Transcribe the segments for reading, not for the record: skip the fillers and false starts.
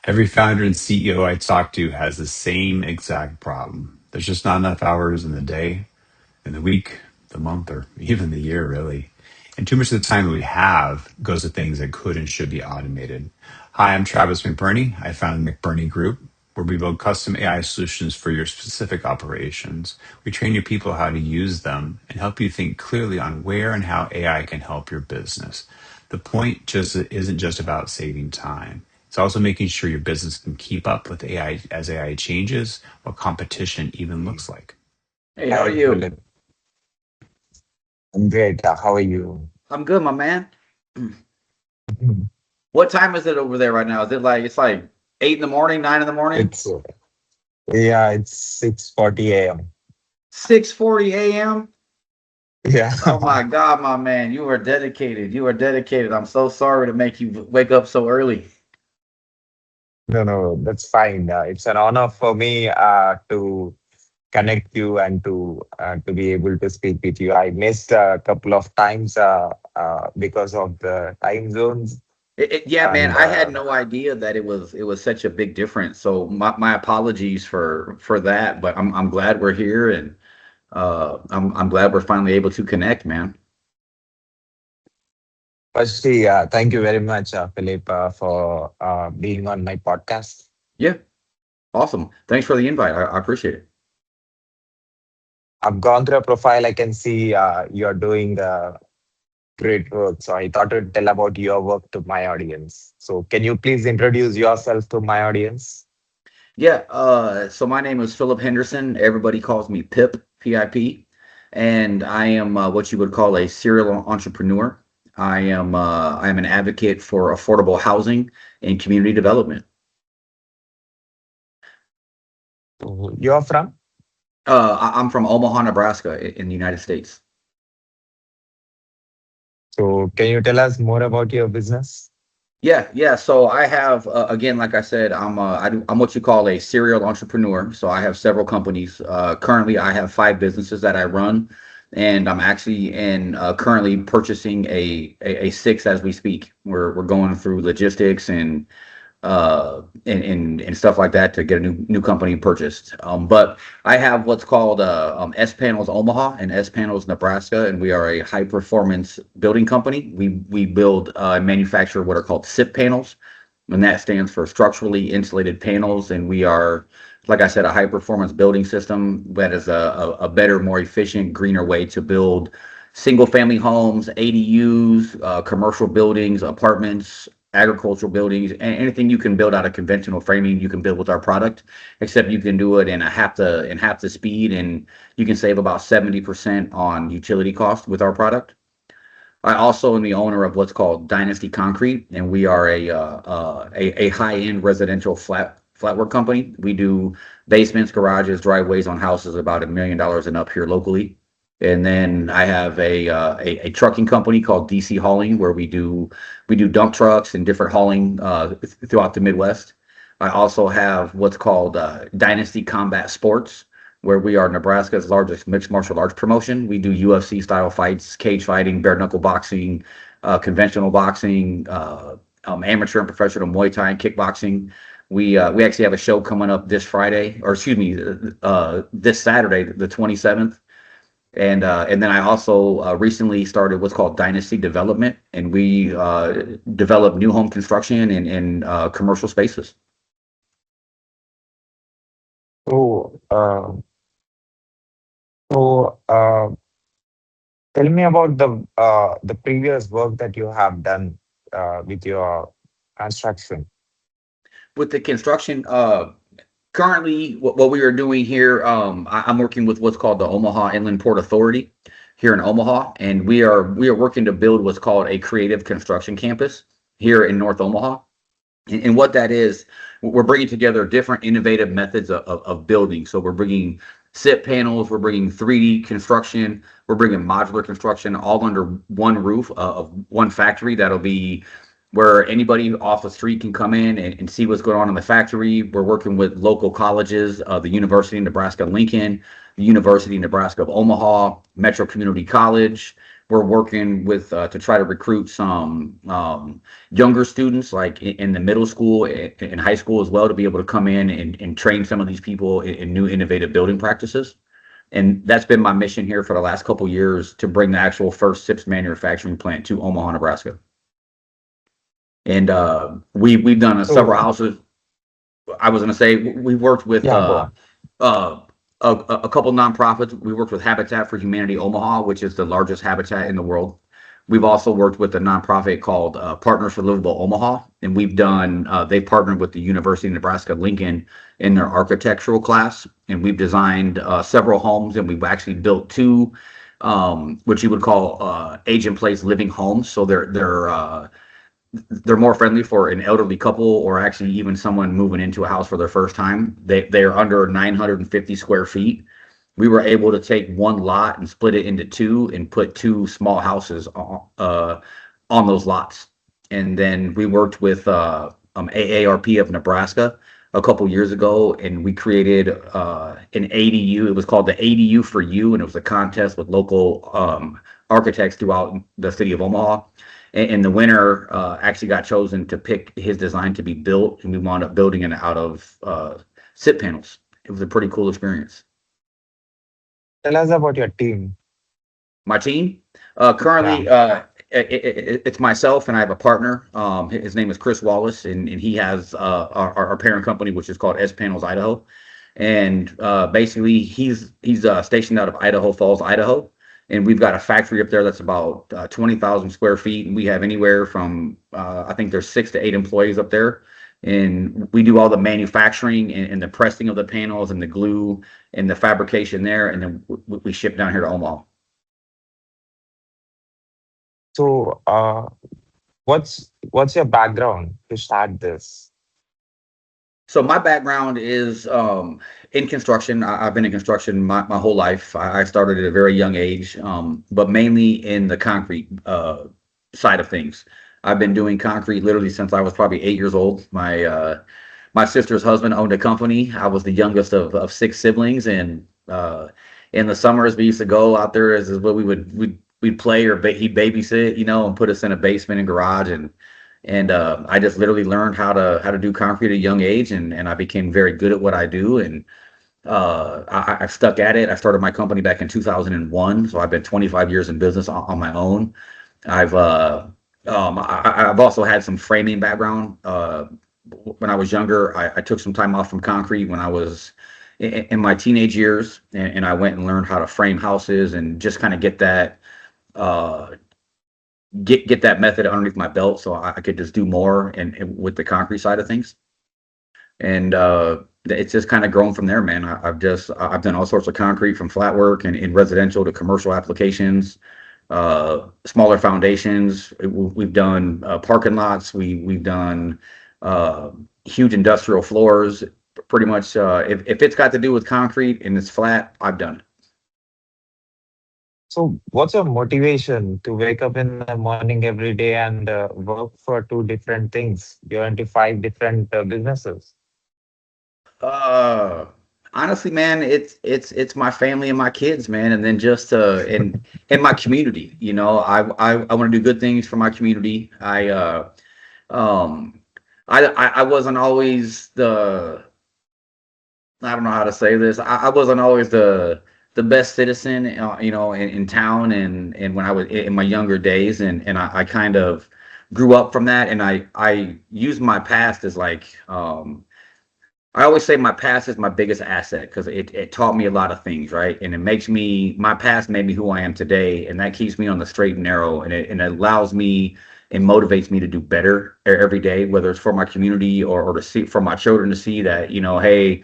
Every founder and CEO I talk to has the same exact problem. There's just not enough hours in the day, in the week, the month, or even the year, really. And too much of the time that we have goes to things that could and should be automated. Hi, I'm Travis McBurney. I founded McBurney Group, where we build custom AI solutions for your specific operations. We train your people how to use them and help you think clearly on where and how AI can help your business. The point just isn't just about saving time. It's also making sure your business can keep up with AI as AI changes, what competition even looks like. Hey, how are Hi, you? Phillip. I'm great. How are you? I'm good, my man. Mhm. What time is it over there right now? Is it like it's like 8 in the morning, 9 in the morning, It's yeah, it's 6:40 a.m. 6:40 a.m.? Yeah. Oh my God, my man, you are dedicated. You are dedicated. I'm so sorry to make you wake up so early. No, no, that's fine. It's an honor for me to connect you and to be able to speak with you. I missed a couple of times because of the time zones Yeah, man, and I had no idea that it was such a big difference. So my apologies for that, but I'm glad we're here and I'm glad we're finally able to connect, man. firstly, thank you very much, Philip, for being on my podcast. Yeah, awesome. Thanks for the invite. I appreciate it. I've gone through a profile. I can see you're doing great work. So I thought to tell about your work to my audience. So can you please introduce yourself to my audience? Yeah, so my name is Phillip Henderson. Everybody calls me Pip, PIP, and I am what you would call a serial entrepreneur. I am an advocate for affordable housing and community development. So you're from? I'm from Omaha, Nebraska, in the United States. So can you tell us more about your business? Yeah, yeah. So I have again, like I said, I'm what you call a serial entrepreneur. So I have several companies. Currently, I have 5 businesses that I run, and I'm actually in currently purchasing a sixth as we speak. We're going through logistics and stuff like that to get a new company purchased. But I have what's called S-Panels Omaha and S-Panels Nebraska, and we are a high performance building company. We build and manufacture what are called SIP panels, and that stands for structurally insulated panels. And we are, like I said, a high performance building system that is a better, more efficient, greener way to build single family homes, ADUs, commercial buildings, apartments, agricultural buildings, anything you can build out of conventional framing, you can build with our product, except you can do it in half the speed, and you can save about 70% on utility cost with our product. I also am the owner of what's called Dynasty Concrete, and we are a high-end residential flatwork company. We do basements, garages, driveways on houses about $1 million and up here locally. And then I have a trucking company called DC Hauling, where we do dump trucks and different hauling throughout the Midwest. I also have what's called Dynasty Combat Sports, where we are Nebraska's largest mixed martial arts promotion. We do UFC style fights, cage fighting, bare knuckle boxing, conventional boxing, amateur and professional Muay Thai and kickboxing. We actually have a show coming up this Friday, or excuse me, this Saturday, the 27th. And then I also recently started what's called Dynasty Development, and we develop new home construction in commercial spaces. So so tell me about the previous work that you have done with your construction. With the construction, currently what we are doing here, I'm working with what's called the Omaha Inland Port Authority here in Omaha, and we are working to build what's called a creative construction campus here in North Omaha. And what that is, we're bringing together different innovative methods of building. So we're bringing SIP panels, we're bringing 3D construction, we're bringing modular construction all under one roof of one factory that'll be where anybody off the street can come in and see what's going on in the factory. We're working with local colleges, the University of Nebraska Lincoln, the University of Nebraska of Omaha, Metro Community College. we're working with to try to recruit some younger students, like in the middle school and high school as well, to be able to come in and train some of these people in new innovative building practices. And that's been my mission here for the last couple of years, to bring the actual first SIPS manufacturing plant to Omaha, Nebraska. And we've done several So houses. I was going to say we worked with yeah, go on. uh, a couple nonprofits. We worked with Habitat for Humanity Omaha, which is the largest habitat in the world. We've also worked with a nonprofit called Partners for Livable Omaha, and we've done. They've partnered with the University of Nebraska Lincoln in their architectural class, and we've designed several homes, and we've actually built two, which you would call age-in-place living homes. So they're more friendly for an elderly couple, or actually even someone moving into a house for their first time. They're under 950 square feet. We were able to take one lot and split it into two and put two small houses on those lots. And then we worked with AARP of Nebraska a couple years ago, and we created an ADU. It was called the ADU for You, and it was a contest with local architects throughout the city of Omaha. And the winner actually got chosen to pick his design to be built, and we wound up building it out of SIP panels. It was a pretty cool experience. Tell us about your team. My team, Yeah. currently, it's myself, and I have a partner. His name is Chris Wallace, and he has our parent company, which is called S-Panels Idaho. And basically, he's stationed out of Idaho Falls, Idaho, and we've got a factory up there that's about 20,000 square feet, and we have anywhere from I think there's 6 to 8 employees up there, and we do all the manufacturing and the pressing of the panels and the glue and the fabrication there, and then we ship down here to Omaha. So what's your background to start this? So my background is in construction. I've been in construction my whole life. I started at a very young age, but mainly in the concrete side of things. I've been doing concrete literally since I was probably 8 years old. My sister's husband owned a company. I was the youngest of 6 siblings, and in the summers we used to go out there as is what we'd play, or he'd babysit, and put us in a basement and garage, and I just literally learned how to do concrete at a young age, and I became very good at what I do, and I've stuck at it. I started my company back in 2001, so I've been 25 years in business on my own. I've I've also had some framing background. When I was younger, I took some time off from concrete when I was in my teenage years, and I went and learned how to frame houses and just kind of uh, get that method underneath my belt, so I could just do more and with the concrete side of things. And it's just kind of grown from there, man. I've done all sorts of concrete, from flat work and in residential to commercial applications, smaller foundations. We've done parking lots. We've done uh, huge industrial floors. Pretty much, if it's got to do with concrete and it's flat, I've done it. So what's your motivation to wake up in the morning every day and work for two different things? You're into five different businesses. Uh, Honestly, man, it's my family and my kids, man, and then just in my community. I want to do good things for my community. Um I wasn't always the I don't know how to say this. I wasn't always the best citizen, in town, and when I was in my younger days, and I kind of grew up from that, and I used my past as like, I always say my past is my biggest asset, because it taught me a lot of things, right? And my past made me who I am today, and that keeps me on the straight and narrow, and it allows me and motivates me to do better every day, whether it's for my community, or to see, for my children to see that, hey,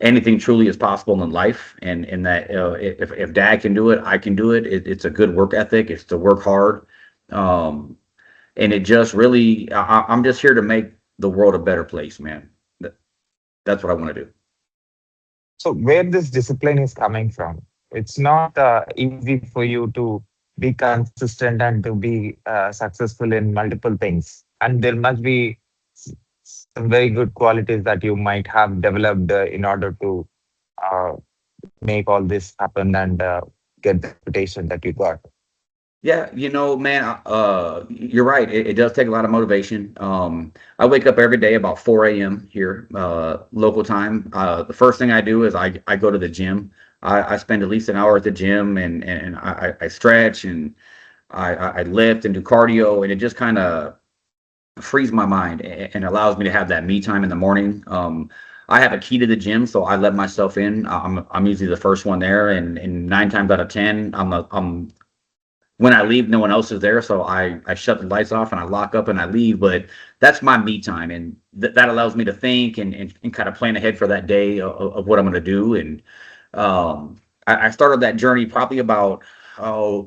anything truly is possible in life, and that if dad can do it, I can do it. It's a good work ethic. It's to work hard. Um, and it just really, I'm just here to make the world a better place, man. That's what I want to do. So where this discipline is coming from? It's not easy for you to be consistent and to be successful in multiple things. And there must be some very good qualities that you might have developed in order to uh, make all this happen and get the reputation that you got. Yeah, man, you're right. It does take a lot of motivation. I wake up every day about 4 a.m. here, local time. The first thing I do is I go to the gym. I spend at least an hour at the gym, and I stretch, and I lift and do cardio, and it just kind of frees my mind and allows me to have that me time in the morning. I have a key to the gym, so I let myself in. I'm usually the first one there, and 9 times out of 10, I'm when I leave, no one else is there, so I shut the lights off and I lock up and I leave. But that's my me time, and that allows me to think and kind of plan ahead for that day of what I'm going to do. And I started that journey probably about a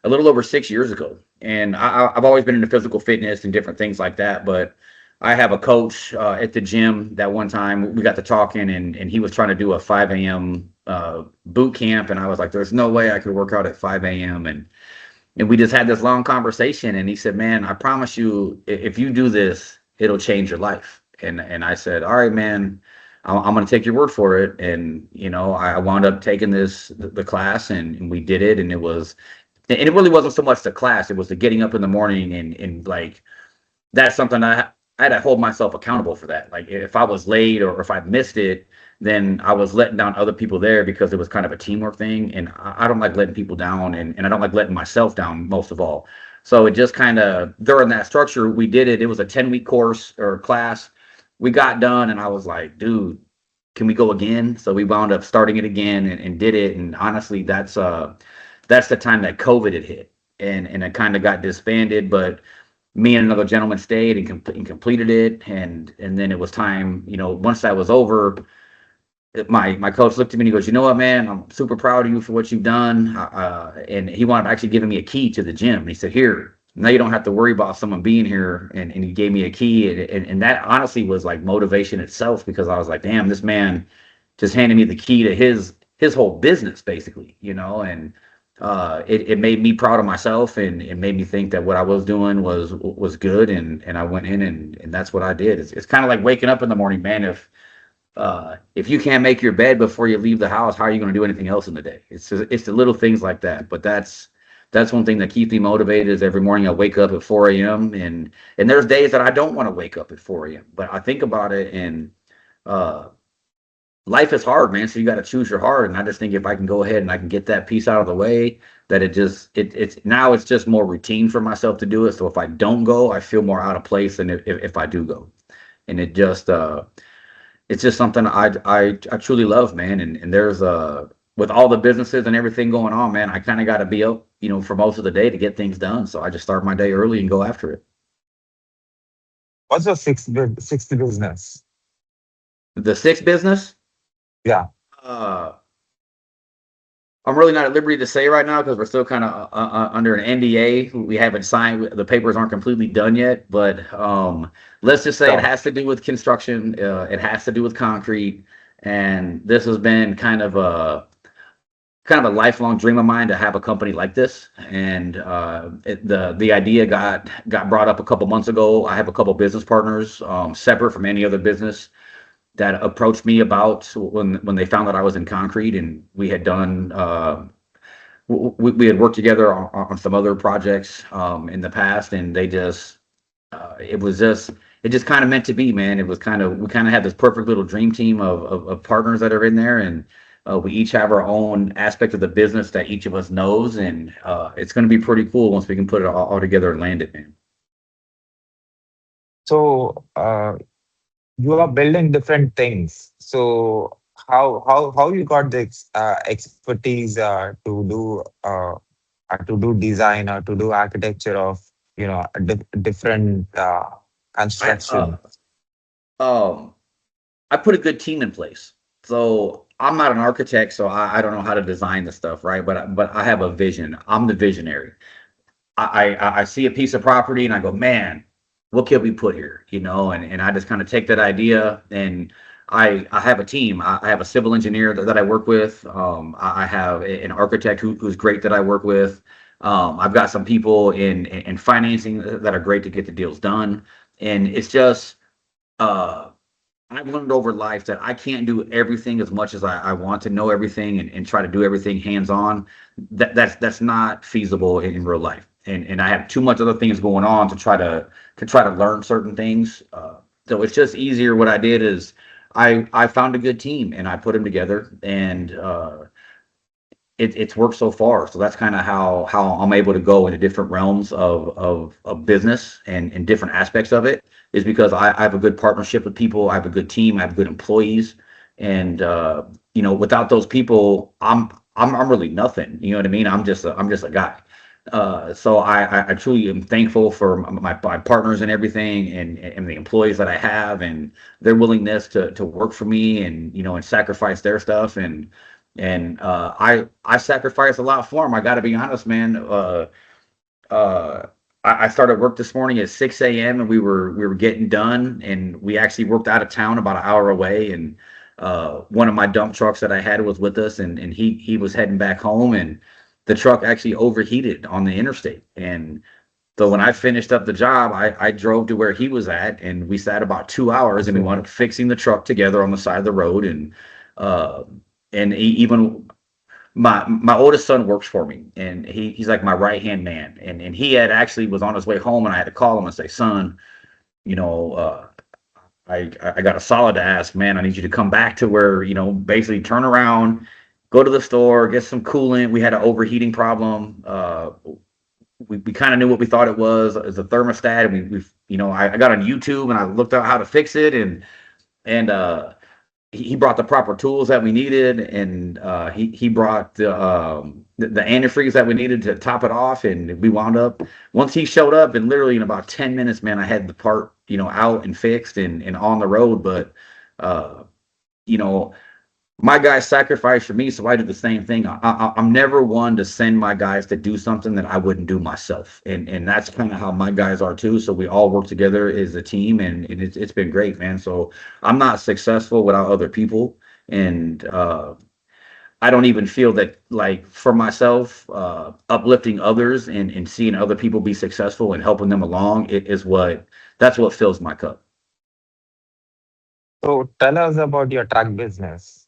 little over 6 years ago, and I've always been into physical fitness and different things like that. But I have a coach at the gym that one time we got to talking, and he was trying to do a 5 a.m. Boot camp, and I was like, "There's no way I could work out at 5 a.m." And we just had this long conversation, and he said, "Man, I promise you, if you do this, it'll change your life." And I said, "All right, man, I'm going to take your word for it." And I wound up taking the class, and we did it, and it really wasn't so much the class; it was the getting up in the morning, and like that's something I had to hold myself accountable for that. Like if I was late or if I missed it, then I was letting down other people there because it was kind of a teamwork thing. And I don't like letting people down, and I don't like letting myself down most of all. So it just kind of during that structure, we did it. It was a 10-week course or class. We got done, and I was like, dude, can we go again? So we wound up starting it again and did it. And honestly, that's the time that COVID had hit, and it kind of got disbanded. But me and another gentleman stayed and completed it, and then it was time. Once that was over, my coach looked at me and he goes, "You know what, man? I'm super proud of you for what you've done." And he wound up actually giving me a key to the gym. And he said, "Here, now you don't have to worry about someone being here." And he gave me a key, and that honestly was like motivation itself, because I was like, "Damn, this man just handed me the key to his whole business, basically." And it made me proud of myself, and it made me think that what I was doing was good, and I went in, and that's what I did. It's kind of like waking up in the morning, man. If you can't make your bed before you leave the house, how are you going to do anything else in the day? It's the little things like that. But that's one thing that keeps me motivated. Is every morning I wake up at 4 a.m. and there's days that I don't want to wake up at 4 a.m. But I think about it, and uh, life is hard, man. So you got to choose your heart. And I just think if I can go ahead and I can get that piece out of the way, that it's now it's just more routine for myself to do it. So if I don't go, I feel more out of place than if I do go. And it's just something I truly love, man. And there's with all the businesses and everything going on, man, I kind of got to be up, for most of the day to get things done. So I just start my day early and go after it. What's your sixth business? The sixth business, Yeah. uh, I'm really not at liberty to say right now because we're still kind of under an NDA. We haven't signed; the papers aren't completely done yet. But let's just say it So has to do with construction. It has to do with concrete, and this has been kind of a lifelong dream of mine to have a company like this. And the idea got brought up a couple months ago. I have a couple business partners, separate from any other business, that approached me about when they found that I was in concrete, and we had done we had worked together on some other projects in the past, and they just it just kind of meant to be, man. It was we kind of had this perfect little dream team of partners that are in there, and we each have our own aspect of the business that each of us knows, and it's going to be pretty cool once we can put it all together and land it, man. so you are building different things. So how you got the expertise to do design or to do architecture of different I construction? um I put a good team in place. So I'm not an architect, so I don't know how to design the stuff, right? But I have a vision. I'm the visionary. I see a piece of property and I go, man, what can we put here? And I just kind of take that idea, and I have a team. I have a civil engineer that I work with. I have an architect who's great that I work with. I've got some people in financing that are great to get the deals done. And it's just, uh, I've learned over life that I can't do everything as much as I want to know everything and try to do everything hands on. That's not feasible in real life. And I have too much other things going on to try to learn certain things. So it's just easier. What I did is I found a good team and I put them together, and it's worked so far. So that's kind of how I'm able to go into different realms of business and different aspects of it, is because I have a good partnership with people. I have a good team. I have good employees, and without those people, I'm really nothing. You know what I mean? I'm just a guy. So I truly am thankful for my partners and everything, and the employees that I have, and their willingness to work for me, and sacrifice their stuff, and I sacrifice a lot for them. I got to be honest, man. Uh, I started work this morning at 6 a.m. and we were getting done, and we actually worked out of town about an hour away. And one of my dump trucks that I had was with us, and he was heading back home, and the truck actually overheated on the interstate. And so when I finished up the job, I drove to where he was at, and we sat about 2 hours, and we wound up fixing the truck together on the side of the road. Uh, even my oldest son works for me, and he's like my right hand man, and he had actually was on his way home, and I had to call him and say, son, you know, I got a solid to ask, man. I need you to come back to where, basically turn around, go to the store, get some coolant. We had an overheating problem. We kind of knew what we thought it was as a thermostat, and I got on YouTube and I looked up how to fix it, and he brought the proper tools that we needed, and he brought the antifreeze that we needed to top it off, and we wound up, once he showed up, and literally in about 10 minutes, man, I had the part out and fixed and on the road. But uh, you know my guys sacrifice for me, so I do the same thing. I'm never one to send my guys to do something that I wouldn't do myself, and that's kind of how my guys are too. So we all work together as a team, and it's been great, man. So I'm not successful without other people, and I don't even feel that, like, for myself, uplifting others and seeing other people be successful and helping them along, that's what fills my cup. So tell us about your truck business.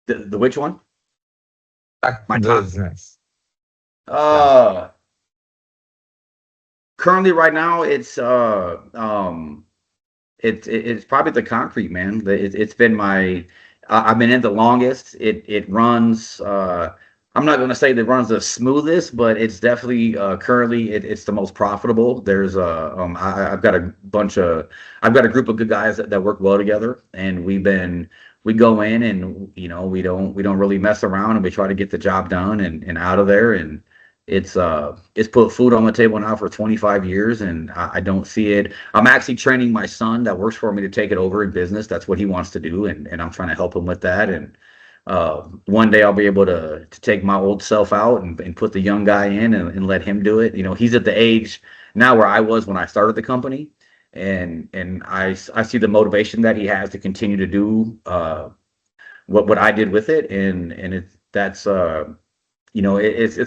The which one? Truck My time. business. Yeah. Uh, Currently, right now, it's probably the concrete, man. It's been I've been in the longest. It runs. I'm not going to say that it runs the smoothest, but it's definitely currently it's the most profitable. There's I've got I've got a group of good guys that work well together, and we go in, and we don't really mess around, and we try to get the job done and out of there. And it's put food on the table now for 25 years, and I don't see it. I'm actually training my son that works for me to take it over in business. That's what he wants to do, and I'm trying to help him with that. And one day I'll be able to take my old self out and put the young guy in, and let him do it. He's at the age now where I was when I started the company, and I see the motivation that he has to continue to do what I did with it, and it's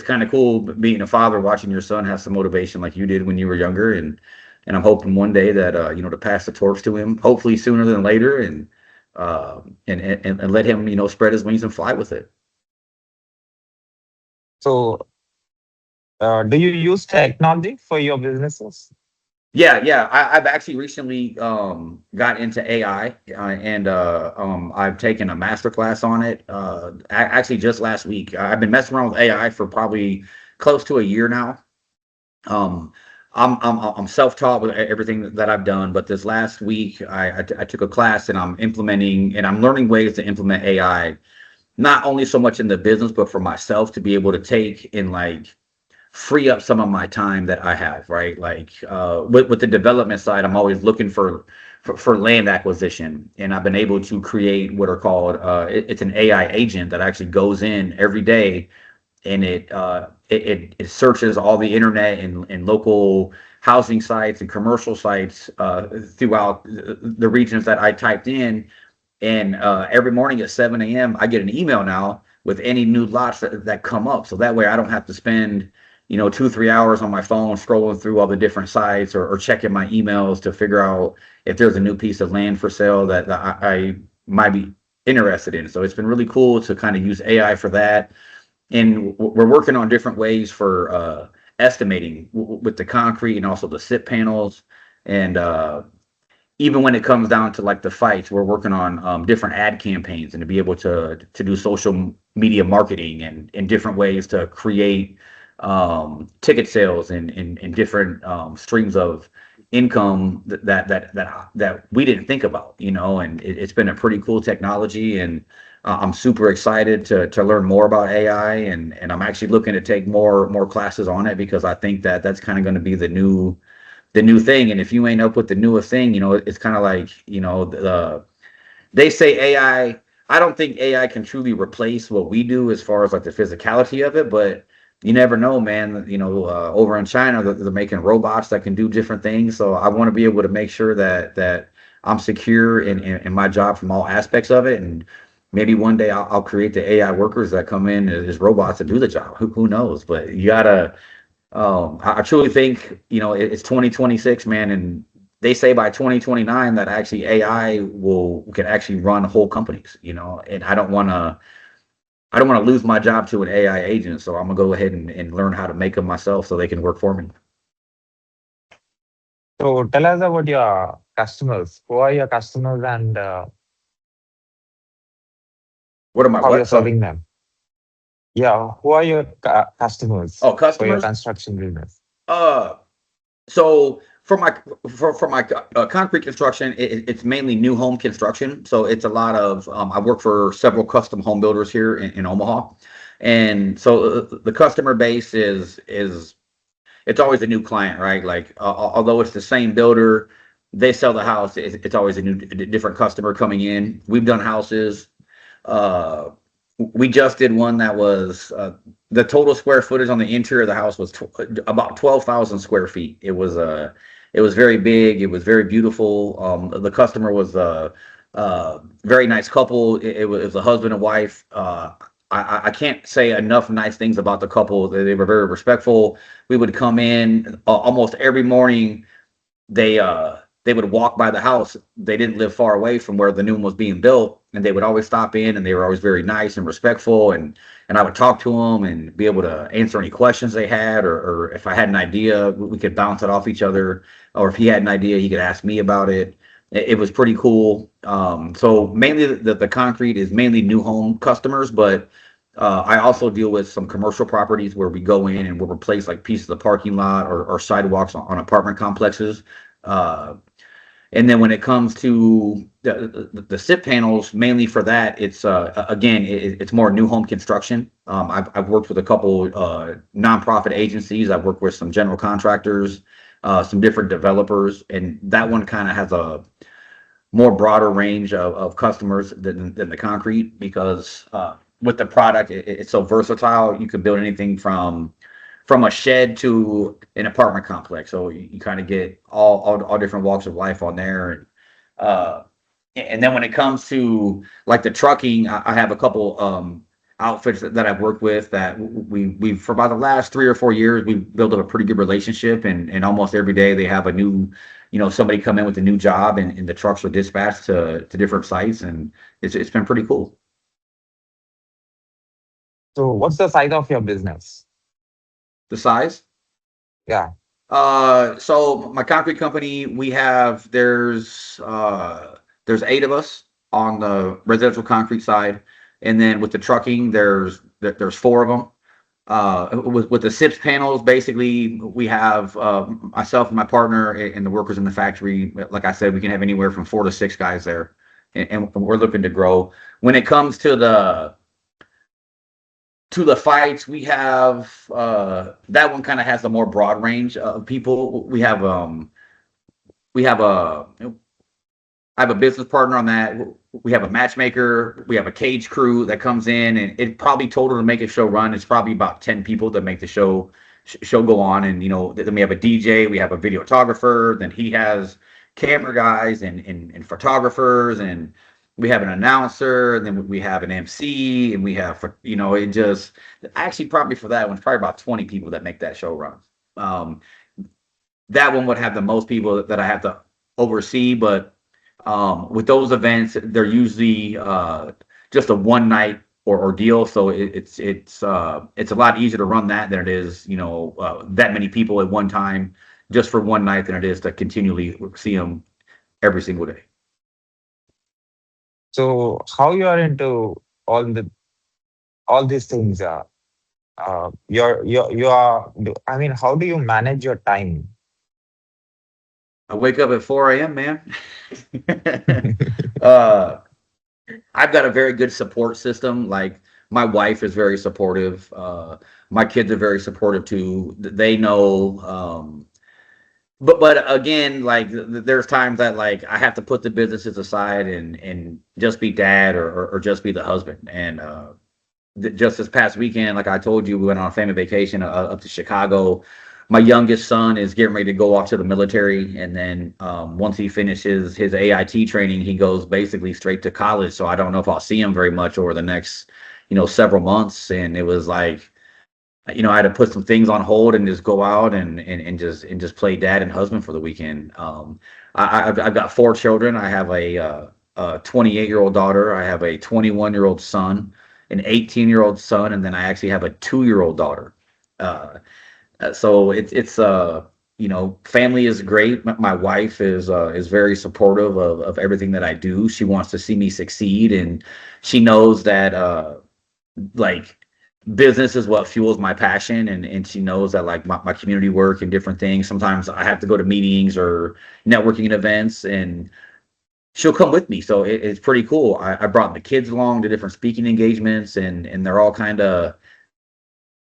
kind of cool being a father, watching your son have some motivation like you did when you were younger, and I'm hoping one day that to pass the torch to him, hopefully sooner than later, and let him spread his wings and fly with it. So do you use technology for your businesses? Yeah. I've actually recently got into AI, and I've taken a master class on it. Actually, just last week, I've been messing around with AI for probably close to a year now. Um, I'm self-taught with everything that I've done, but this last week I took a class, and I'm implementing, and I'm learning ways to implement AI, not only so much in the business, but for myself, to be able to take and, like, free up some of my time that I have, right? Like with the development side, I'm always looking for land acquisition, and I've been able to create what are called it's an AI agent that actually goes in every day, and it searches all the internet and local housing sites and commercial sites throughout the regions that I typed in. And every morning at 7 a.m., I get an email now with any new lots that come up. So that way I don't have to spend 2-3 hours on my phone scrolling through all the different sites or checking my emails to figure out if there's a new piece of land for sale that I might be interested in. So it's been really cool to kind of use AI for that. And we're working on different ways for estimating with the concrete and also the SIP panels. And even when it comes down to like the fights, we're working on different ad campaigns and to be able to do social media marketing and different ways to create ticket sales and different streams of income that we didn't think about, and it's been a pretty cool technology. And I'm super excited to learn more about AI, and I'm actually looking to take more classes on it because I think that's kind of going to be the new thing. And if you ain't up with the newest thing, it's kind of like, they say AI. I don't think AI can truly replace what we do as far as like the physicality of it, but you never know, man. Over in China, they're making robots that can do different things. So I want to be able to make sure that I'm secure in my job from all aspects of it. And maybe one day I'll create the AI workers that come in as robots to do the job. Who knows? But you gotta. I truly think it's 2026, man, and they say by 2029 that actually AI can actually run whole companies. And I don't want to lose my job to an AI agent, so I'm gonna go ahead and learn how to make them myself so they can work for me. So tell us about your customers. Who are your customers and What am I? how you're What? serving them? Yeah, who are your customers Oh, for your customers. construction business? Uh, so for my concrete construction, it's mainly new home construction. So it's a lot of I work for several custom home builders here in Omaha, and so the customer base is it's always a new client, right? Like although it's the same builder, they sell the house. It's always a different customer coming in. We've done houses. Uh, we just did one that was the total square footage on the interior of the house was about 12,000 square feet. It was very big. It was very beautiful. The customer was a very nice couple. It was a husband and wife. I can't say enough nice things about the couple. They were very respectful. We would come in almost every morning. They would walk by the house. They didn't live far away from where the new one was being built, and they would always stop in, and they were always very nice and respectful. And I would talk to them and be able to answer any questions they had, or if I had an idea, we could bounce it off each other. Or if he had an idea, he could ask me about it. It was pretty cool. So mainly the concrete is mainly new home customers, but I also deal with some commercial properties where we go in and we'll replace like pieces of parking lot or sidewalks on apartment complexes. Uh, and then when it comes to the SIP panels, mainly for that, it's again, it's more new home construction. I've worked with a couple nonprofit agencies. I've worked with some general contractors, some different developers, and that one kind of has a more broader range of customers than the concrete because with the product, it's so versatile. You can build anything from a shed to an apartment complex. So you kind of get all different walks of life on there. And then when it comes to like the trucking, I have a couple outfits that I've worked with that we've for about the last 3 or 4 years, we've built up a pretty good relationship, and almost every day they have a new, somebody come in with a new job, and the trucks are dispatched to different sites, and it's been pretty cool. So what's the size of your business? The size? Yeah. So my concrete company, there's 8 of us on the residential concrete side, and then with the trucking, there's 4 of them. With the SIPs panels, basically we have myself and my partner and the workers in the factory. Like I said, we can have anywhere from 4 to 6 guys there, and we're looking to grow. When it comes to the fights, we have that one kind of has a more broad range of people. We have a I have a business partner on that. We have a matchmaker. We have a cage crew that comes in, and it probably total to make a show run. It's probably about 10 people that make the show go on. And then we have a DJ. We have a videographer. Then he has camera guys and photographers, and we have an announcer, and then we have an MC, and we have, it just actually probably for that one, it's probably about 20 people that make that show run. Um, that one would have the most people that I have to oversee, but with those events, they're usually just a one night or ordeal, so it's a lot easier to run that than it is, that many people at one time just for one night than it is to continually see them every single day. So how you are into all these things? You are. I mean, how do you manage your time? I wake up at 4 a.m., man. uh, I've got a very good support system. Like my wife is very supportive. My kids are very supportive too. They know. But again, like there's times that like I have to put the businesses aside and just be dad or just be the husband. And just this past weekend, like I told you, we went on a family vacation up to Chicago. My youngest son is getting ready to go off to the military, and then once he finishes his AIT training, he goes basically straight to college. So I don't know if I'll see him very much over the next, several months. And it was like, I had to put some things on hold and just go out and just play dad and husband for the weekend. I've got four children. I have a 28-year-old daughter. I have a 21-year-old son, an 18-year-old son, and then I actually have a 2-year-old daughter. So family is great. My wife is very supportive of everything that I do. She wants to see me succeed, and she knows that like business is what fuels my passion, and she knows that like my community work and different things. Sometimes I have to go to meetings or networking events, and she'll come with me. So it's pretty cool. I brought the kids along to different speaking engagements, and they're all kind of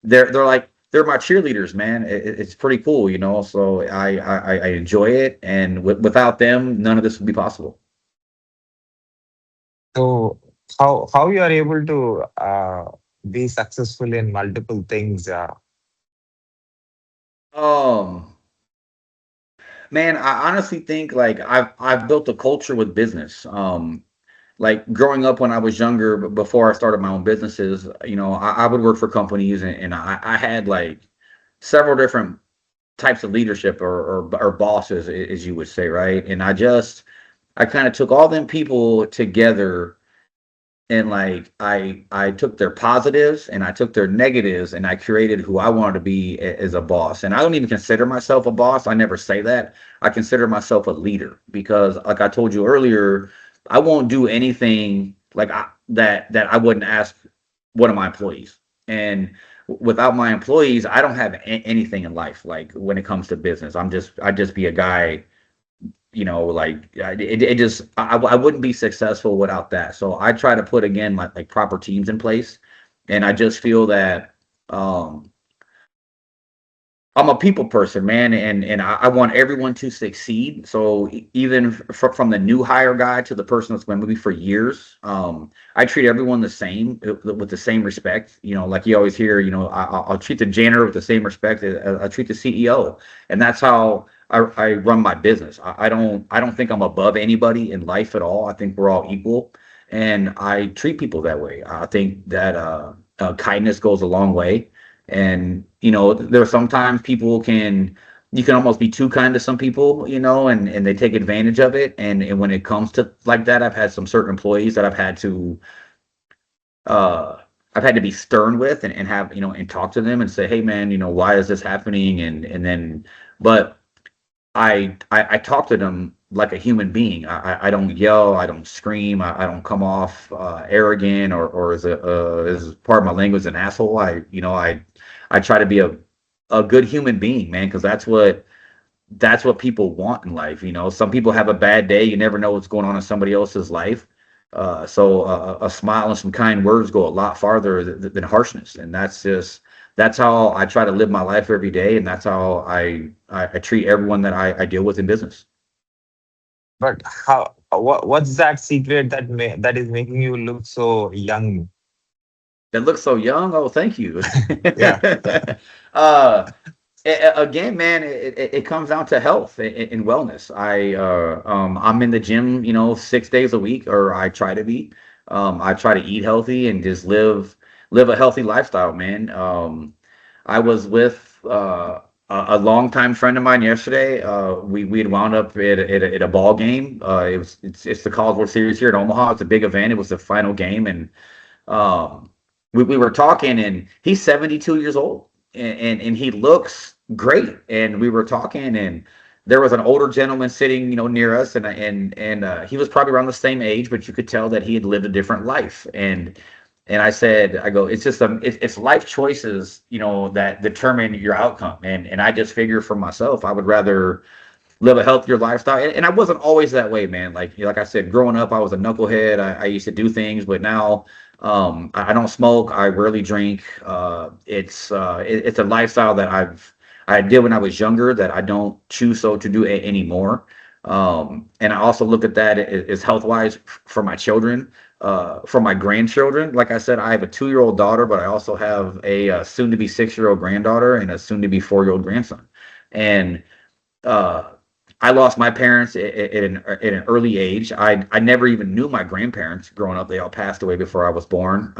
they're like they're my cheerleaders, man. It's pretty cool, So I enjoy it, and without them, none of this would be possible. So how you are able to be successful in multiple things? Um, Man, I honestly think like I've built a culture with business. Like growing up when I was younger, before I started my own businesses, I would work for companies, and I had like several different types of leadership or bosses, as you would say, right? And I kind of took all them people together, and like I took their positives and I took their negatives, and I created who I wanted to be as a boss. And I don't even consider myself a boss. I never say that. I consider myself a leader because, like I told you earlier, I won't do anything like that I wouldn't ask one of my employees. And without my employees, I don't have anything in life. Like when it comes to business, I just be a guy, like it just I wouldn't be successful without that. So I try to put again like proper teams in place, and I just feel that um I'm a people person, man, and I want everyone to succeed. So even from the new hire guy to the person that's been with me for years, I treat everyone the same with the same respect. Like you always hear, I'll treat the janitor with the same respect as I treat the CEO, and that's how I run my business. I don't think I'm above anybody in life at all. I think we're all equal, and I treat people that way. I think that kindness goes a long way. And there are sometimes you can almost be too kind to some people, and they take advantage of it. And when it comes to like that, I've had some certain employees that uh I've had to be stern with, and have, and talk to them and say, hey man, why is this happening? And then but I talk to them like a human being. I don't yell, I don't scream, I don't come off arrogant or as part of my language an asshole. I try to be a good human being, man, because that's what people want in life. Some people have a bad day. You never know what's going on in somebody else's life. So a smile and some kind words go a lot farther than harshness, and that's how I try to live my life every day, and that's how I treat everyone that I deal with in business. But what's that secret that is making you look so young? That looks so young. Oh, thank you. Yeah. uh, Again, man, it comes down to health and wellness. I'm in the gym, 6 days a week, or I try to be. I try to eat healthy and just live a healthy lifestyle, man. I was with a longtime friend of mine yesterday. We had wound up at a ball game. It's the College World Series here in Omaha. It's a big event. It was the final game, and um, we were talking, and he's 72 years old, and he looks great. And we were talking, and there was an older gentleman sitting, near us, and he was probably around the same age, but you could tell that he had lived a different life. And I go, it's just it's life choices, that determine your outcome. And I just figure for myself, I would rather live a healthier lifestyle. And I wasn't always that way, man. Like I said, growing up, I was a knucklehead. I used to do things, but now I don't smoke. I rarely drink. It's a lifestyle that I did when I was younger that I don't choose so to do anymore. And I also look at that as health wise for my children, for my grandchildren. Like I said, I have a 2-year-old daughter, but I also have a soon to be 6-year-old granddaughter and a soon to be 4-year-old grandson. And uh, I lost my parents at an early age. I never even knew my grandparents growing up. They all passed away before I was born.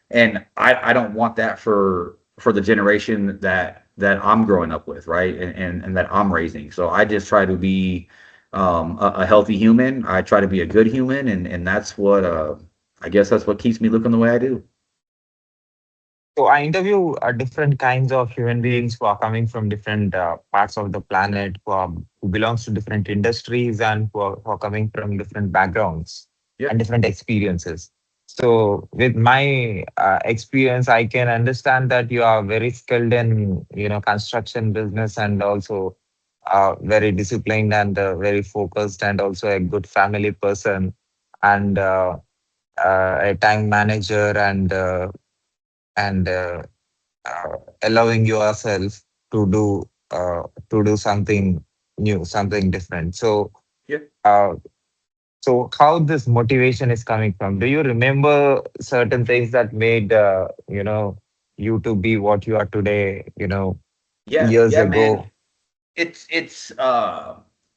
And I don't want that for the generation that I'm growing up with, right? And that I'm raising. So I just try to be a healthy human. I try to be a good human, and that's what I guess that's what keeps me looking the way I do. So I interview different kinds of human beings who are coming from different parts of the planet, who belongs to different industries, and who are coming from different backgrounds Yeah. and different experiences. So with my experience, I can understand that you are very skilled in construction business, and also very disciplined, and very focused, and also a good family person, and a time manager, and allowing yourself to do something new, something different. So Yeah. uh, so how this motivation is coming from? Do you remember certain things that made you to be what you are today, Yeah. years Yeah, man. ago? It's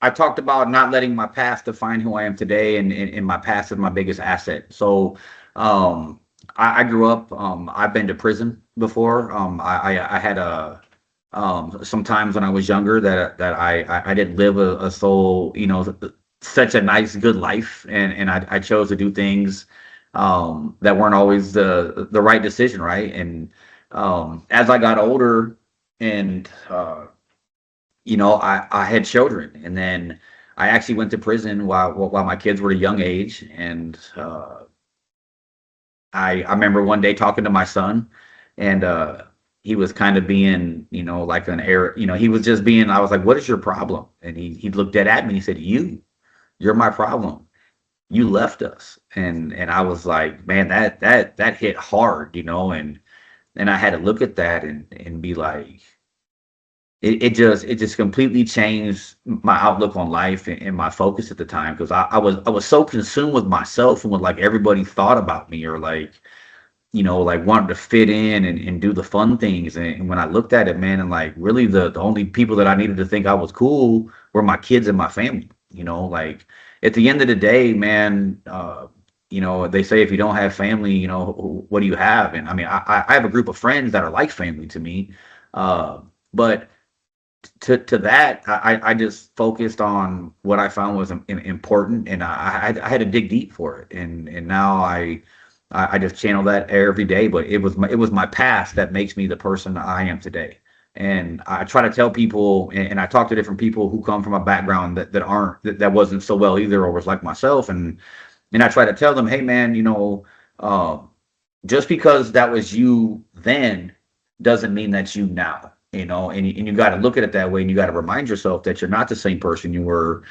I talked about not letting my past define who I am today, and my past is my biggest asset. So um I grew up, I've been to prison before. I had a sometimes when I was younger that I didn't live a soul, such a nice good life, and I chose to do things that weren't always the right decision, right? And as I got older, and I had children, and then I actually went to prison while my kids were a young age. And I remember one day talking to my son, and he was kind of being, like an air, he was just being. I was like, "What is your problem?" And he looked dead at me, and he said, You're my problem. You left us." And I was like, "Man, that hit hard," and I had to look at that and be like, it just completely changed my outlook on life, and my focus at the time, because I was so consumed with myself and what like everybody thought about me, or like like wanted to fit in and do the fun things. And when I looked at it, man, and like really the only people that I needed to think I was cool were my kids and my family. Like at the end of the day, man, they say if you don't have family, what do you have? And I mean, I have a group of friends that are like family to me, but to that, I just focused on what I found was important, and I had to dig deep for it, and now I just channel that every day. But it was my past that makes me the person I am today. And I try to tell people, and I talk to different people who come from a background that wasn't so well either, or was like myself, and I try to tell them, hey man, uh, just because that was you then doesn't mean that's you now. And you got to look at it that way, and you got to remind yourself that you're not the same person you were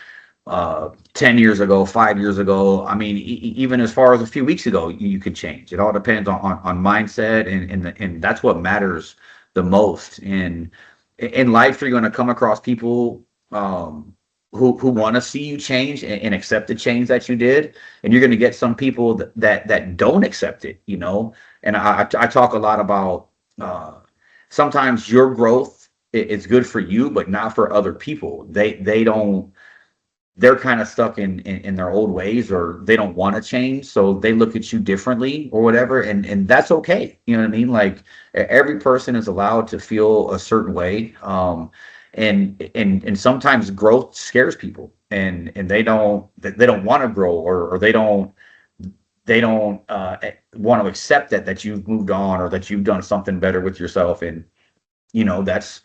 10 years ago, 5 years ago. I mean, even as far as a few weeks ago, you could change. It all depends on mindset, and that's what matters the most. And in life, you're going to come across people who want to see you change, and accept the change that you did, and you're going to get some people that don't accept it. And I talk a lot about sometimes your growth it's good for you, but not for other people. They don't. They're kind of stuck in their old ways, or they don't want to change, so they look at you differently or whatever, and that's okay. You know what I mean? Like every person is allowed to feel a certain way, and sometimes growth scares people, and they don't want to grow, or they don't want to accept that you've moved on, or that you've done something better with yourself, and that's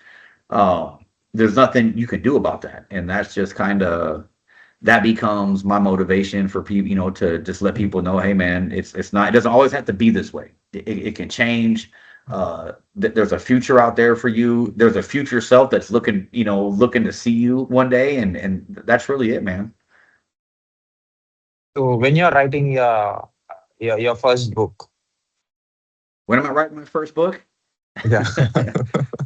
uh, there's nothing you can do about that, and that's just kind of that becomes my motivation for people, to just let people know, hey man, it's not, it doesn't always have to be this way. It can change. There's a future out there for you. There's a future self that's looking to see you one day, and that's really it, man. So when you're writing your first book, When am I writing my first book? yeah,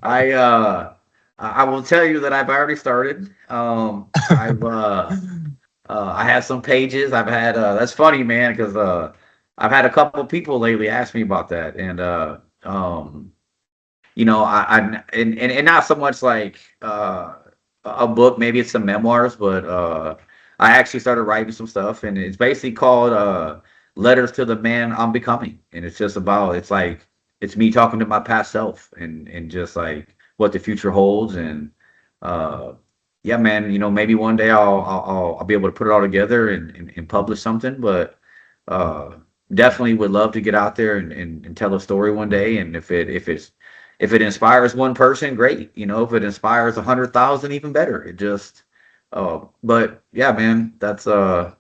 I I will tell you that I've already started. I have some pages. I've had that's funny, man, because I've had a couple people lately ask me about that, and and not so much like a book. Maybe it's some memoirs, but I actually started writing some stuff, and it's basically called "Letters to the Man I'm Becoming," and it's just about, it's like, it's me talking to my past self, and just like what the future holds, and uh, yeah, man, maybe one day I'll be able to put it all together and publish something, but uh, definitely would love to get out there and tell a story one day. And if it inspires one person, great. If it inspires 100,000, even better. But yeah, man, I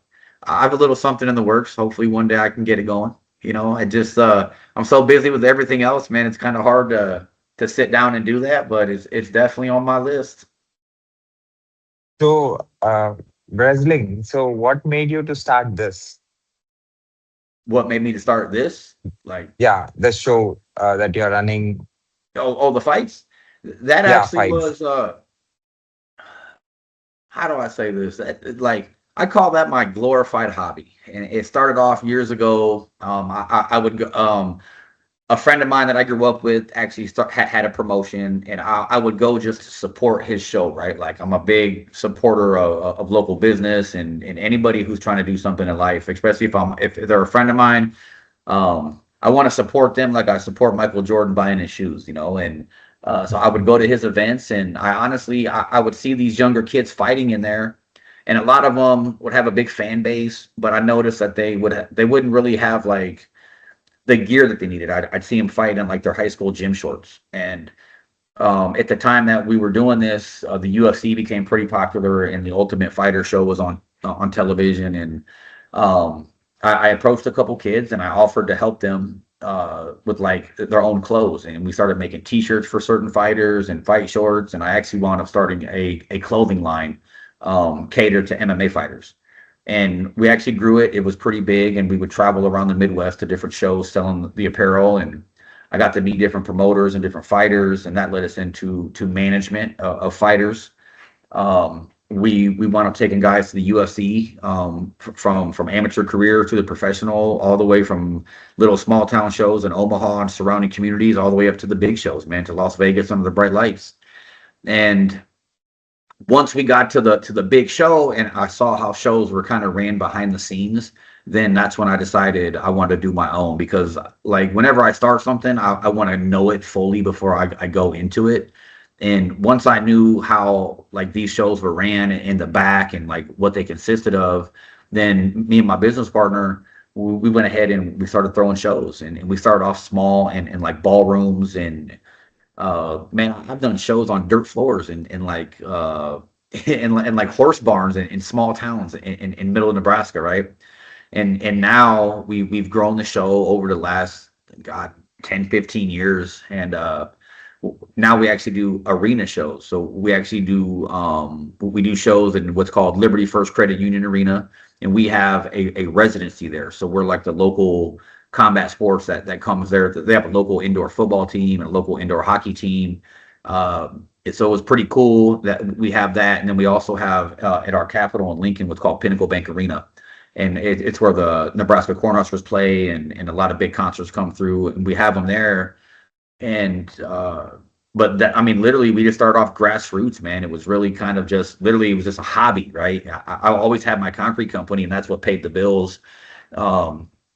have a little something in the works. Hopefully one day I can get it going. I'm so busy with everything else, man. It's kind of hard to sit down and do that, but it's definitely on my list. so wrestling. So what made you to start this? What made me to start this? Like, Yeah, the show that you're running. the fights. That Yeah, actually fights. was how do I say this? Like, I call that my glorified hobby, and it started off years ago. I would go. A friend of mine that I grew up with actually had a promotion, and I would go just to support his show, right? Like, I'm a big supporter of local business, and anybody who's trying to do something in life, especially if they're a friend of mine. I want to support them like I support Michael Jordan buying his shoes, and so I would go to his events, and I honestly, I would see these younger kids fighting in there, and a lot of them would have a big fan base, but I noticed that they wouldn't really have like the gear that they needed. I'd see them fight in like their high school gym shorts, and at the time that we were doing this, the UFC became pretty popular, and the Ultimate Fighter show was on television, and I approached a couple kids, and I offered to help them with like their own clothes, and we started making T-shirts for certain fighters and fight shorts, and I actually wound up starting a clothing line catered to MMA fighters. And we actually grew it. It was pretty big, and we would travel around the Midwest to different shows selling the apparel, and I got to meet different promoters and different fighters, and that led us into management of fighters. We wound up taking guys to the UFC, from amateur career to the professional, all the way from little small town shows in Omaha and surrounding communities, all the way up to the big shows, man, to Las Vegas under the bright lights. And once we got to the big show, and I saw how shows were kind of ran behind the scenes, then that's when I decided I wanted to do my own, because like whenever I start something, I want to know it fully before I go into it. And once I knew how like these shows were ran in the back and like what they consisted of, then me and my business partner, we went ahead and we started throwing shows, and we started off small and like ballrooms, and man, I've done shows on dirt floors and like in like horse barns in small towns in middle of Nebraska, right? And now we've grown the show over the last, God, 10-15 years, and now we actually do arena shows. So we do shows in what's called Liberty First Credit Union Arena, and we have a residency there. So we're like the local combat sports that comes there. They have a local indoor football team and a local indoor hockey team. So it was pretty cool that we have that, and then we also have at our Capitol in Lincoln what's called Pinnacle Bank Arena, and it's where the Nebraska Cornhuskers play, and a lot of big concerts come through, and we have them there. And but that, I mean, literally, we just started off grassroots, man. It was really kind of just literally, it was just a hobby, right? I always had my concrete company, and that's what paid the bills.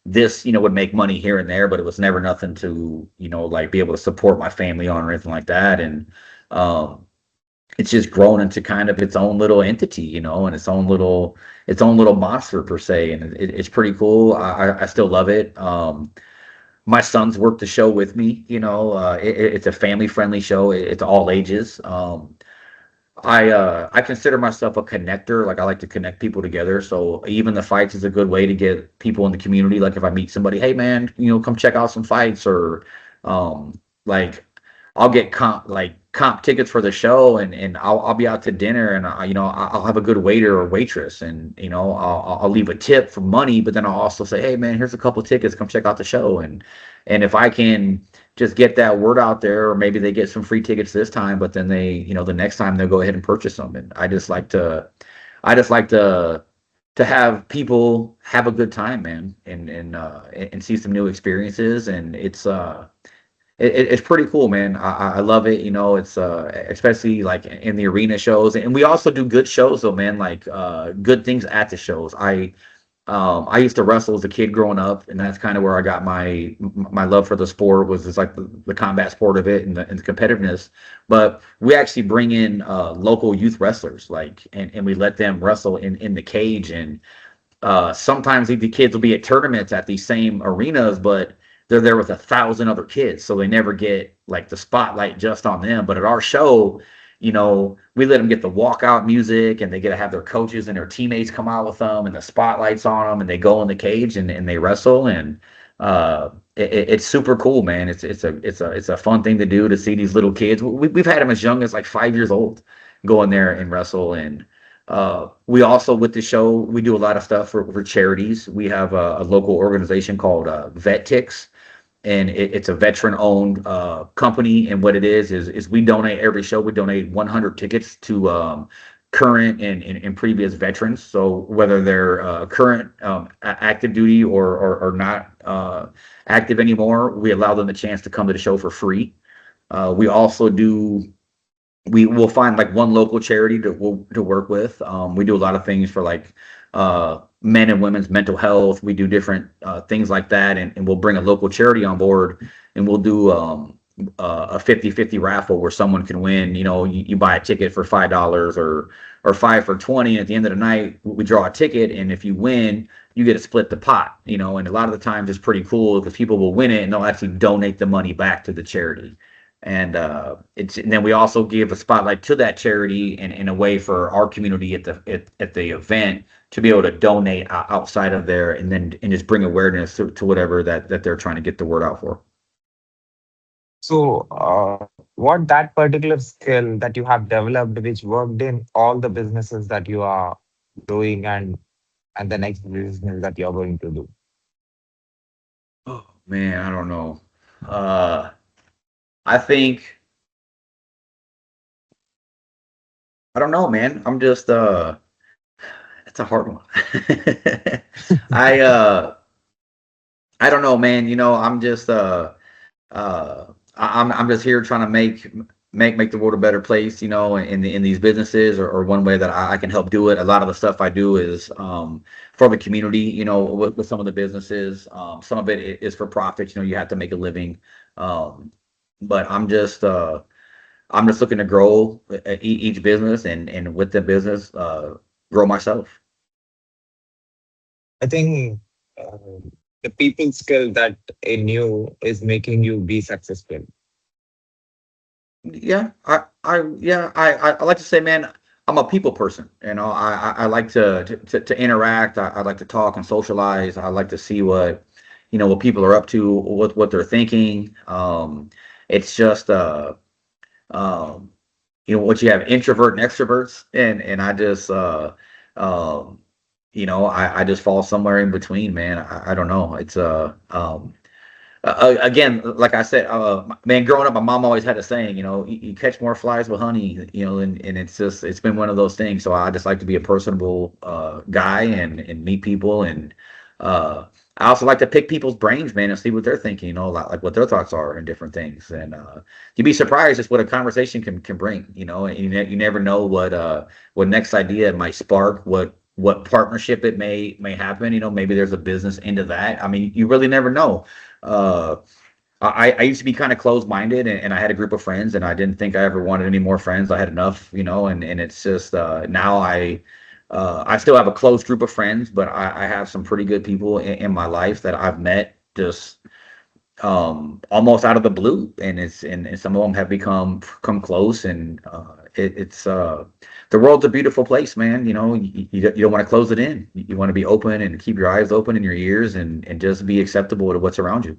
This, would make money here and there, but it was never nothing to, like be able to support my family on or anything like that. And um, it's just grown into kind of its own little entity, and its own little monster per se, and it's pretty cool. I still love it. My sons work the show with me. It's a family friendly show. It's all ages. I consider myself a connector. Like I like to connect people together. So even the fights is a good way to get people in the community. Like if I meet somebody, hey man, come check out some fights, or like I'll get comp tickets for the show, and I'll be out to dinner, and I'll have a good waiter or waitress, and I'll leave a tip for money, but then I'll also say, hey man, here's a couple tickets, come check out the show, and if I can just get that word out there, or maybe they get some free tickets this time, but then they, the next time they'll go ahead and purchase them. And I just like to have people have a good time, man, and see some new experiences. And it's pretty cool, man. I love it. It's especially like in the arena shows, and we also do good shows though, man. Like good things at the shows. I used to wrestle as a kid growing up, and that's kind of where I got my love for the sport, was just like the combat sport of it, and the competitiveness. But we actually bring in local youth wrestlers, like, and we let them wrestle in the cage. And sometimes the kids will be at tournaments at these same arenas, but they're there with 1,000 other kids, so they never get like the spotlight just on them. But at our show, we let them get the walkout music, and they get to have their coaches and their teammates come out with them, and the spotlights on them, and they go in the cage, and they wrestle. And it's super cool, man. It's a fun thing to do, to see these little kids. We've had them as young as like 5 years old go in there and wrestle. And we also, with the show, we do a lot of stuff for charities. We have a local organization called Vet Ticks, and it's a veteran-owned company. And what it is we donate every show. We donate 100 tickets to current and previous veterans. So whether they're current active duty or not active anymore, we allow them the chance to come to the show for free. We also do. We will find like one local charity to work with. We do a lot of things for like men and women's mental health. We do different things like that, and we'll bring a local charity on board, and we'll do a 50-50 raffle where someone can win. You buy a ticket for $5 or 5 for 20, and at the end of the night we draw a ticket, and if you win, you get to split the pot. And a lot of the times it's pretty cool because people will win it and they'll actually donate the money back to the charity. And and then we also give a spotlight to that charity, and in a way for our community at the event to be able to donate outside of there, and just bring awareness to whatever that they're trying to get the word out for. So, what that particular skill that you have developed, which worked in all the businesses that you are doing, and the next business that you're going to do? Oh man, I don't know. I think, I don't know, man. I'm just it's a hard one. I don't know, man. I'm just I'm just here trying to make the world a better place, in these businesses, or one way that I can help do it. A lot of the stuff I do is for the community, with some of the businesses. Some of it is for profit. You have to make a living. But I'm just looking to grow each business, and with the business, grow myself. I think the people skill that in you is making you be successful. Yeah, I like to say, man, I'm a people person. I like to interact. I like to talk and socialize. I like to see what people are up to, what they're thinking. It's just what you have, introvert and extroverts, and I just I just fall somewhere in between, man. I don't know. It's again, like I said, man, growing up, my mom always had a saying, you catch more flies with honey, and it's been one of those things. So I just like to be a personable guy, and meet people, and I also like to pick people's brains, man, and see what they're thinking, like what their thoughts are and different things. And you'd be surprised just what a conversation can bring, and you never know what next idea it might spark, what partnership it may happen. Maybe there's a business into that. I mean, you really never know. Uh, I used to be kind of closed-minded, and I had a group of friends, and I didn't think I ever wanted any more friends. I had enough, and it's just now I still have a close group of friends, but I have some pretty good people in my life that I've met just almost out of the blue, and some of them have come close, and it's the world's a beautiful place, man. You don't want to close it in. You want to be open and keep your eyes open and your ears, and just be acceptable to what's around you.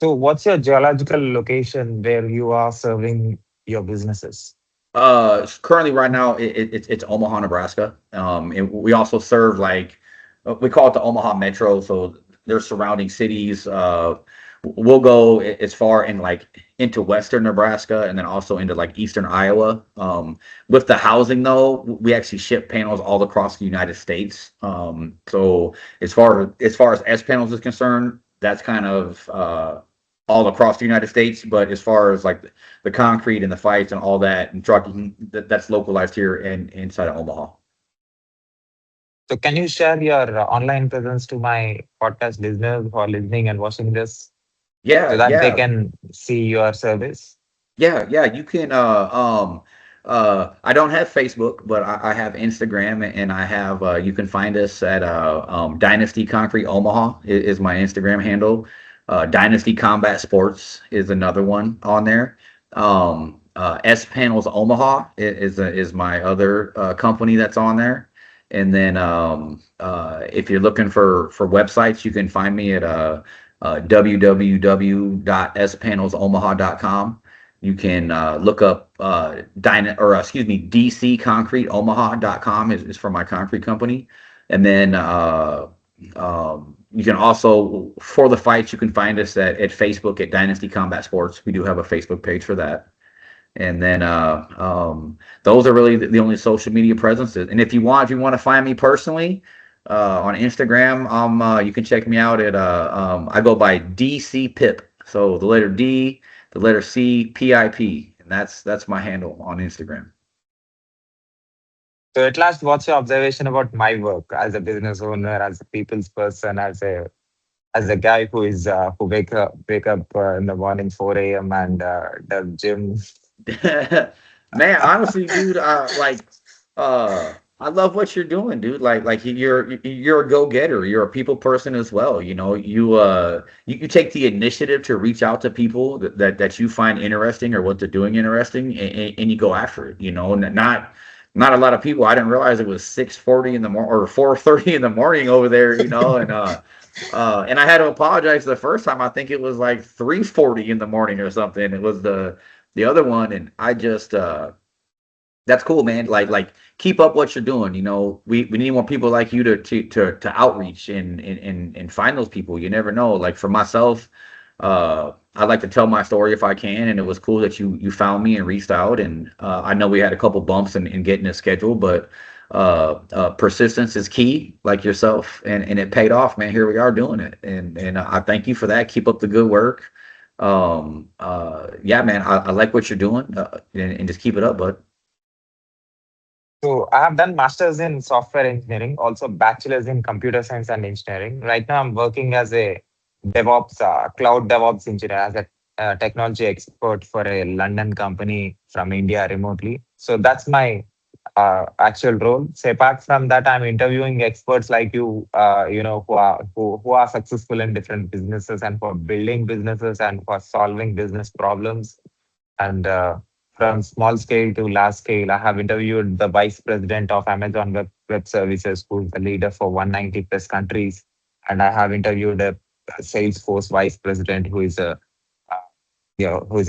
So, what's your geological location where you are serving your businesses? Currently right now it's Omaha, Nebraska. And we also serve like we call it the Omaha Metro. So there's surrounding cities. We'll go as far in like into western Nebraska and then also into like eastern Iowa. With the housing though, we actually ship panels all across the United States. So as far as S panels is concerned, that's kind of all across the United States. But as far as like the concrete and the fights and all that and trucking, that's localized here and inside of Omaha. So, can you share your online presence to my podcast listeners who are listening and watching this so Yeah, that they yeah, can see your service? yeah. You can. I don't have Facebook, but I have Instagram, and I have. You can find us at Dynasty Concrete Omaha is my Instagram handle. Dynasty Combat Sports is another one on there. S Panels Omaha is my other company that's on there. And then if you're looking for websites, you can find me at www.spanelsomaha.com. You can look up excuse me, dcconcreteomaha.com is for my concrete company. And then you can also, for the fights, you can find us at Facebook at Dynasty Combat Sports. We do have a Facebook page for that. And then those are really the only social media presences. And if you want to find me personally on Instagram, you can check me out at I go by DC Pip. So the letter D, the letter C, PIP, and that's my handle on Instagram. So, at last, what's your observation about my work as a business owner, as a people's person, as a guy who wake up in the morning 4 a.m. and does gym? Man, honestly, dude, I love what you're doing, dude. Like you're a go-getter. You're a people person as well. You take the initiative to reach out to people that you find interesting or what they're doing interesting, and you go after it. Not a lot of people. I didn't realize it was 6:40 in the morning or 4:30 in the morning over there. And I had to apologize the first time. I think it was like 3:40 in the morning or something. It was the other one, and I just that's cool, man. Like keep up what you're doing. We need more people like you to outreach and find those people. You never know. Like for myself, I'd like to tell my story if I can, and it was cool that you found me and reached out. And I know we had a couple bumps in getting a schedule, but persistence is key, like yourself, and it paid off, man. Here we are doing it, and I thank you for that. Keep up the good work. Yeah, man, I like what you're doing, and just keep it up, bud. So, I have done masters in software engineering, also bachelor's in computer science and engineering. Right now, I'm working as a cloud DevOps engineer, as a technology expert for a London company from India remotely. So that's my actual role. So apart from that, I'm interviewing experts like you, who are successful in different businesses and for building businesses and for solving business problems. And from small scale to large scale, I have interviewed the vice president of Amazon Web Services, who's the leader for 190 plus countries. And I have interviewed a Salesforce vice president uh, who is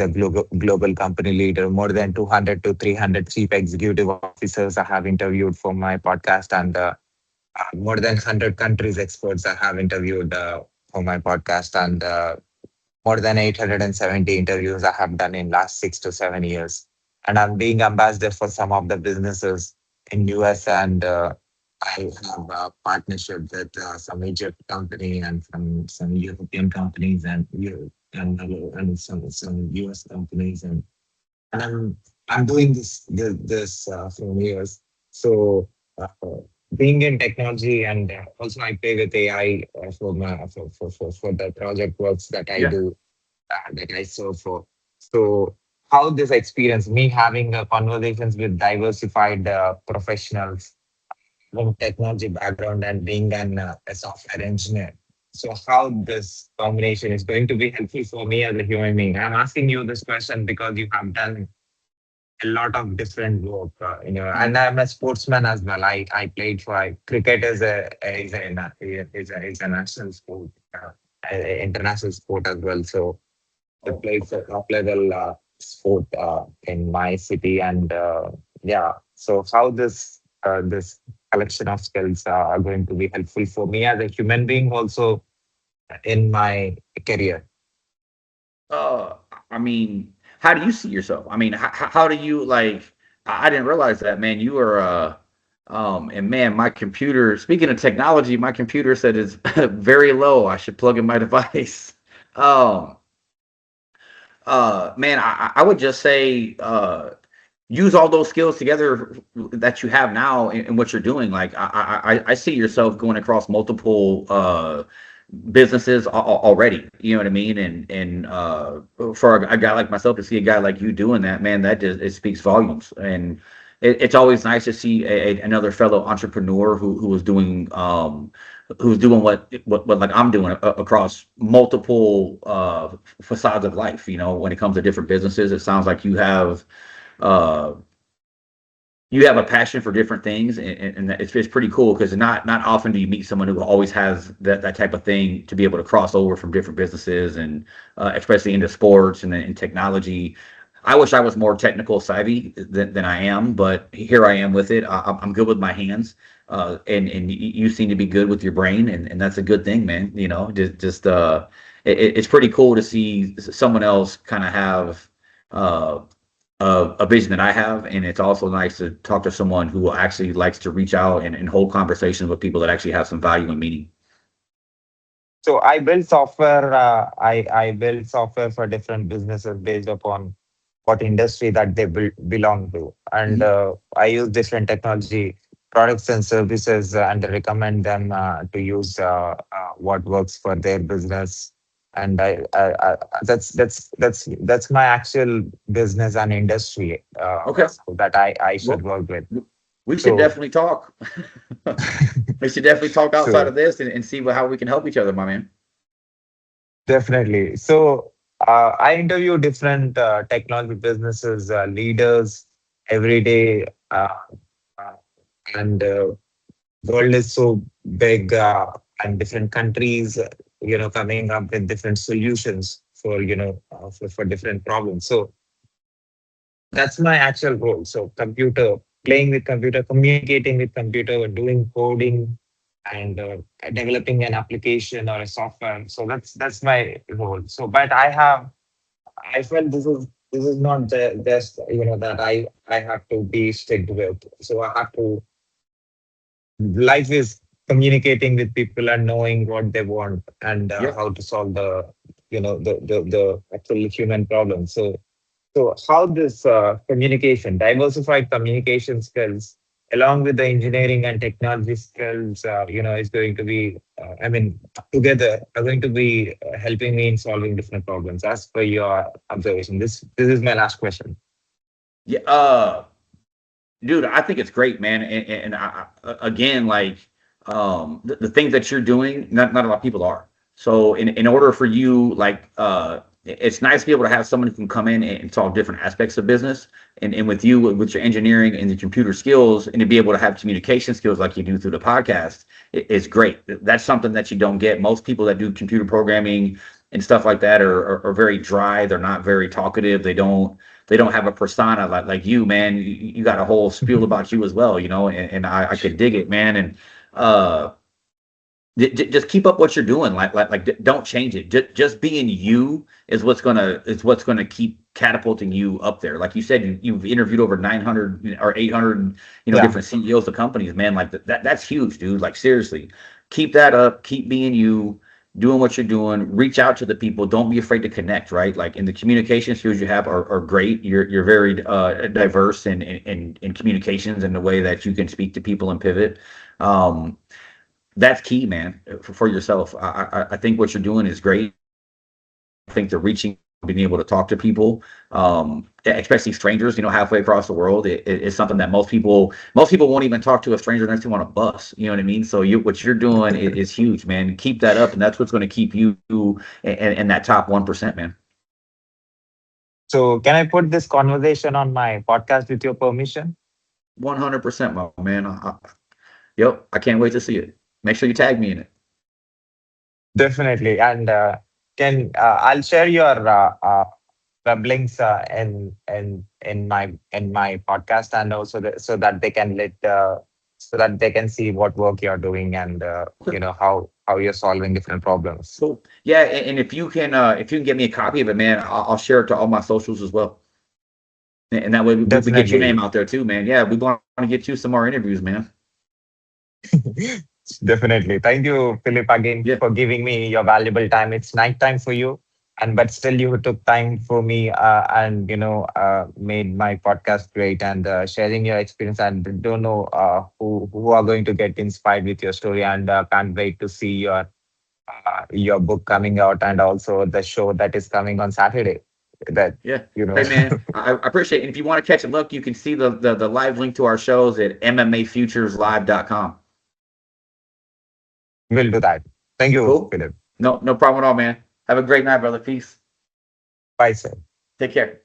a global company leader. More than 200 to 300 chief executive officers I have interviewed for my podcast, and more than 100 countries experts I have interviewed for my podcast, and more than 870 interviews I have done in last 6 to 7 years. And I'm being ambassador for some of the businesses in US and I have a partnership with some Egypt company and some European companies and some US companies, and I'm doing this from years. So uh, being in technology, and also I play with AI for the project works that I Yeah. do, that I serve for. So how this experience, me having conversations with diversified professionals from technology background and being a software engineer. So how this combination is going to be helpful for me as a human being? I'm asking you this question because you have done a lot of different work, and I'm a sportsman as well. I played for cricket is a national sport, international sport as well. So I Oh, played okay. for top level sport in my city, and yeah. So how this collection of skills are going to be helpful for me as a human being, also in my career. Uh, I mean, how do you see yourself? I mean, how do you like? I didn't realize that, man. You are and man, my computer. Speaking of technology, my computer said it's very low. I should plug in my device. Um, man, I would just say, use all those skills together that you have now in what you're doing. Like, I see yourself going across multiple businesses already. You know what I mean? And for a guy like myself to see a guy like you doing that, man, that just it speaks volumes. And it's always nice to see another fellow entrepreneur who was doing who's doing what like I'm doing across multiple facades of life. You know, when it comes to different businesses, it sounds like uh, you have a passion for different things, and it's pretty cool because not often do you meet someone who always has that type of thing to be able to cross over from different businesses and especially into sports and in technology. I wish I was more technical savvy than I am, but here I am with it. I'm good with my hands, and you seem to be good with your brain, and that's a good thing, man. You know, it's pretty cool to see someone else kind of have uh, a vision that I have, and it's also nice to talk to someone who actually likes to reach out and hold conversations with people that actually have some value and meaning. So I build software. I build software for different businesses based upon what industry that they belong to, and Mhm. I use different technology products and services, and recommend them to use what works for their business. And that's my actual business and industry, Okay, so that I should well, work with. we should So definitely talk. We should definitely talk outside so of this and see how we can help each other, my man. definitely. So I interview different technology businesses leaders every day, uh, and world is so big, and different countries, coming up with different solutions for different problems. So that's my actual role. So computer, playing with computer, communicating with computer, doing coding, and developing an application or a software. So that's my role. So, but I felt this is not the best, that I have to be strict with. So I have to. Life is communicating with people and knowing what they want, and Yeah. how to solve the actual human problem. So how this communication, diversified communication skills, along with the engineering and technology skills, is going to be, together are going to be helping me in solving different problems. As per your observation, this is my last question. Yeah. Dude, I think it's great, man. And again, like the things that you're doing, not a lot of people are. So in order for you, like it's nice to be able to have someone who can come in and solve different aspects of business. And with you, with your engineering and the computer skills, and to be able to have communication skills like you do through the podcast, it's great. That's something that you don't get. Most people that do computer programming and stuff like that are very dry. They're not very talkative. They don't have a persona like you, man. You got a whole spiel about you as well, and I could dig it, man. And uh just keep up what you're doing. Don't change it. Just being you is what's gonna keep catapulting you up there. Like you said, you've interviewed over 900 or 800, Yeah. different CEOs of companies, man. Like that's huge, dude. Like seriously, keep that up. Keep being you, doing what you're doing. Reach out to the people. Don't be afraid to connect. Right, like in the communication skills you have are great. You're very diverse in communications and the way that you can speak to people and pivot. Um, that's key, man, for yourself. I think what you're doing is great. I think the reaching, being able to talk to people, especially strangers, halfway across the world, is something that most people won't even talk to a stranger next to them on a bus. You know what I mean? So what you're doing is huge, man. Keep that up, and that's what's going to keep you in that top 1%, man. So can I put this conversation on my podcast with your permission? 100%, my man. Yep, I can't wait to see it. Make sure you tag me in it. Definitely. And can I'll share your web links in my podcast, and also so that they can so that they can see what work you're doing, and how you're solving different problems. Cool. Yeah, and if you can get me a copy of it, man, I'll share it to all my socials as well. And that way we get your name Definitely. out there too, man. Yeah, we want to get you some more interviews, man. Definitely. Thank you, Philip, again Yeah, for giving me your valuable time. It's night time for you, and but still you took time for me, and made my podcast great, and sharing your experience. And don't know who are going to get inspired with your story, and can't wait to see your book coming out, and also the show that is coming on Saturday. That yeah. you know Hey, man, I appreciate it. And if you want to catch a look, you can see the live link to our shows at MMAfutureslive.com. will do that. Thank you, Cool. Philip. No problem at all, man. Have a great night, brother. Peace. Bye, sir. Take care.